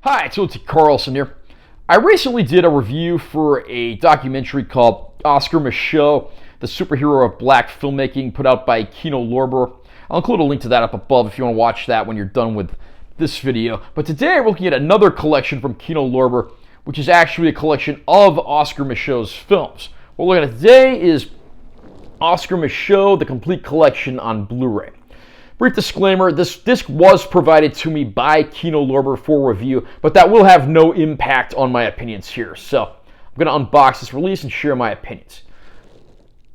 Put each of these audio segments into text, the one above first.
Hi, it's O.T. Carlson here. I recently did a review for a documentary called Oscar Micheaux, the superhero of black filmmaking, put out by Kino Lorber. I'll include a link to that up above if you want to watch that when you're done with this video. But today we're looking at another collection from Kino Lorber, which is actually a collection of Oscar Micheaux's films. What we're looking at today is Oscar Micheaux, the complete collection on Blu-ray. Brief disclaimer, this disc was provided to me by Kino Lorber for review, but that will have no impact on my opinions here. So I'm going to unbox this release and share my opinions.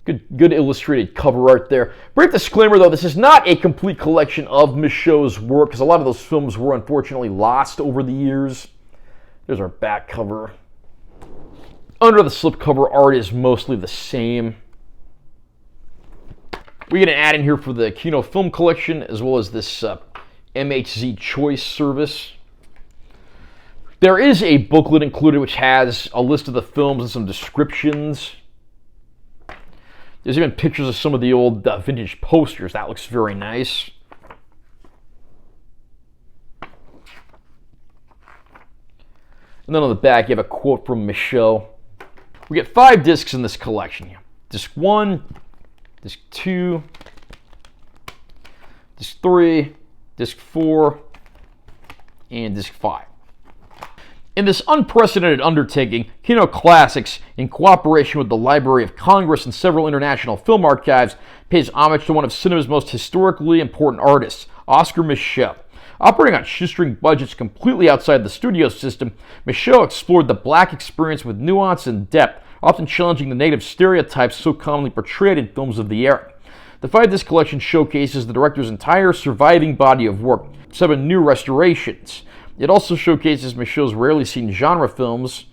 Good illustrated cover art there. Brief disclaimer though, this is not a complete collection of Micheaux's work, because a lot of those films were unfortunately lost over the years. There's our back cover. Under the slipcover, art is mostly the same. We get an ad in here for the Kino Film Collection, as well as this MHZ Choice service. There is a booklet included which has a list of the films and some descriptions. There's even pictures of some of the old vintage posters. That looks very nice. And then on the back, you have a quote from Micheaux. We get 5 discs in this collection here. Disc 1, Disc 2, Disc 3, Disc 4, and Disc 5. In this unprecedented undertaking, Kino Classics, in cooperation with the Library of Congress and several international film archives, pays homage to one of cinema's most historically important artists, Oscar Micheaux. Operating on shoestring budgets completely outside the studio system, Micheaux explored the black experience with nuance and depth, often challenging the negative stereotypes so commonly portrayed in films of the era. The 5-disc collection showcases the director's entire surviving body of work, 7 new restorations. It also showcases Micheaux's rarely seen genre films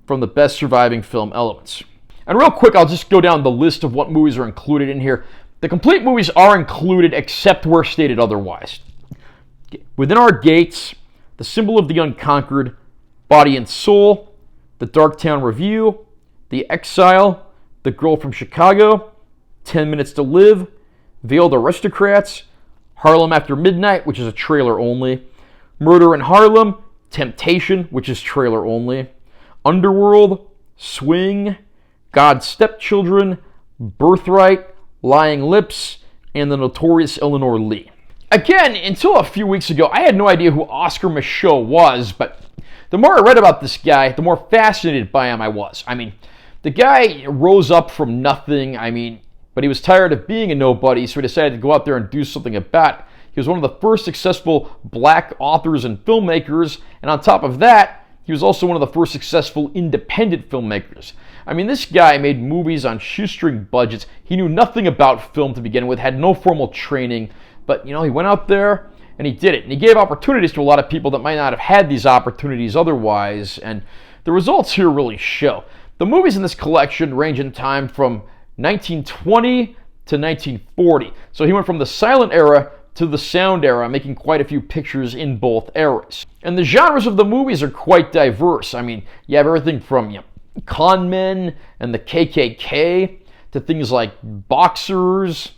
from the best surviving film elements. And real quick, I'll just go down the list of what movies are included in here. The complete movies are included except where stated otherwise. Within Our Gates, The Symbol of the Unconquered, Body and Soul, The Darktown Review, The Exile, The Girl from Chicago, 10 Minutes to Live, Veiled Aristocrats, Harlem After Midnight, which is a trailer only, Murder in Harlem, Temptation, which is trailer only, Underworld, Swing, God's Stepchildren, Birthright, Lying Lips, and The Notorious Eleanor Lee. Again, until a few weeks ago, I had no idea who Oscar Micheaux was, but the more I read about this guy, the more fascinated by him I was. I mean, the guy rose up from nothing, but he was tired of being a nobody, so he decided to go out there and do something about it. He was one of the first successful black authors and filmmakers, and on top of that, he was also one of the first successful independent filmmakers. This guy made movies on shoestring budgets. He knew nothing about film to begin with, had no formal training, but he went out there and he did it. And he gave opportunities to a lot of people that might not have had these opportunities otherwise, and the results here really show. The movies in this collection range in time from 1920 to 1940. So he went from the silent era to the sound era, making quite a few pictures in both eras. And the genres of the movies are quite diverse. You have everything from con men and the KKK to things like boxers,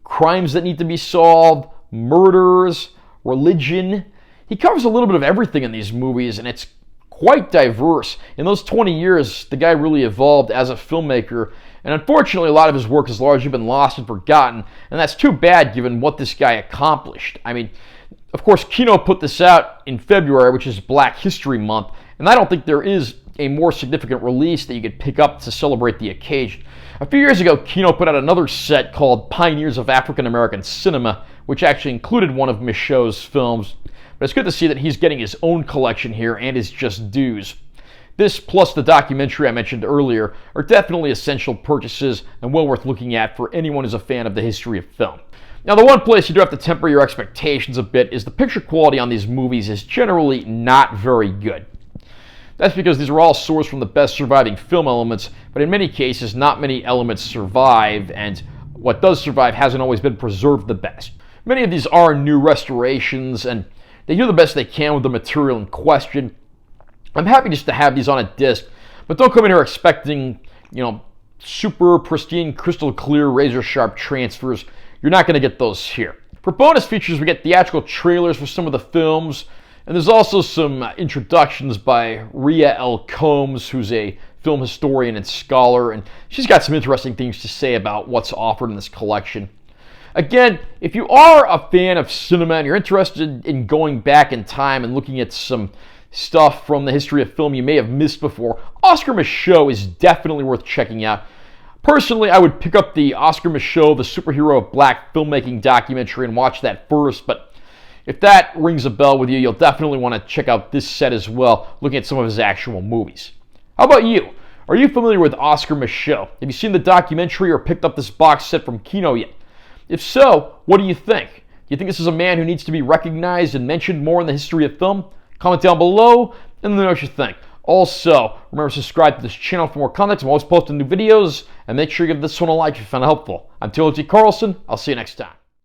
crimes that need to be solved, murders, religion. He covers a little bit of everything in these movies, and it's quite diverse. In those 20 years, the guy really evolved as a filmmaker, and unfortunately, a lot of his work has largely been lost and forgotten, and that's too bad given what this guy accomplished. Of course, Kino put this out in February, which is Black History Month, and I don't think there is a more significant release that you could pick up to celebrate the occasion. A few years ago, Kino put out another set called Pioneers of African American Cinema, which actually included one of Micheaux's films. But it's good to see that he's getting his own collection here and his just dues. This, plus the documentary I mentioned earlier, are definitely essential purchases and well worth looking at for anyone who's a fan of the history of film. Now, the one place you do have to temper your expectations a bit is the picture quality on these movies is generally not very good. That's because these are all sourced from the best surviving film elements, but in many cases, not many elements survive, and what does survive hasn't always been preserved the best. Many of these are new restorations, and they do the best they can with the material in question. I'm happy just to have these on a disc, but don't come in here expecting, super pristine, crystal clear, razor sharp transfers. You're not going to get those here. For bonus features, we get theatrical trailers for some of the films, And there's also some introductions by Rhea L. Combs, who's a film historian and scholar, and she's got some interesting things to say about what's offered in this collection. Again, if you are a fan of cinema and you're interested in going back in time and looking at some stuff from the history of film you may have missed before, Oscar Micheaux is definitely worth checking out. Personally, I would pick up the Oscar Micheaux, the Superhero of Black Filmmaking documentary and watch that first, but if that rings a bell with you, you'll definitely want to check out this set as well, looking at some of his actual movies. How about you? Are you familiar with Oscar Micheaux? Have you seen the documentary or picked up this box set from Kino yet? If so, what do you think? Do you think this is a man who needs to be recognized and mentioned more in the history of film? Comment down below and let me know what you think. Also, remember to subscribe to this channel for more content. I'm always posting new videos, and make sure you give this one a like if you found it helpful. I'm T. Carlson. I'll see you next time.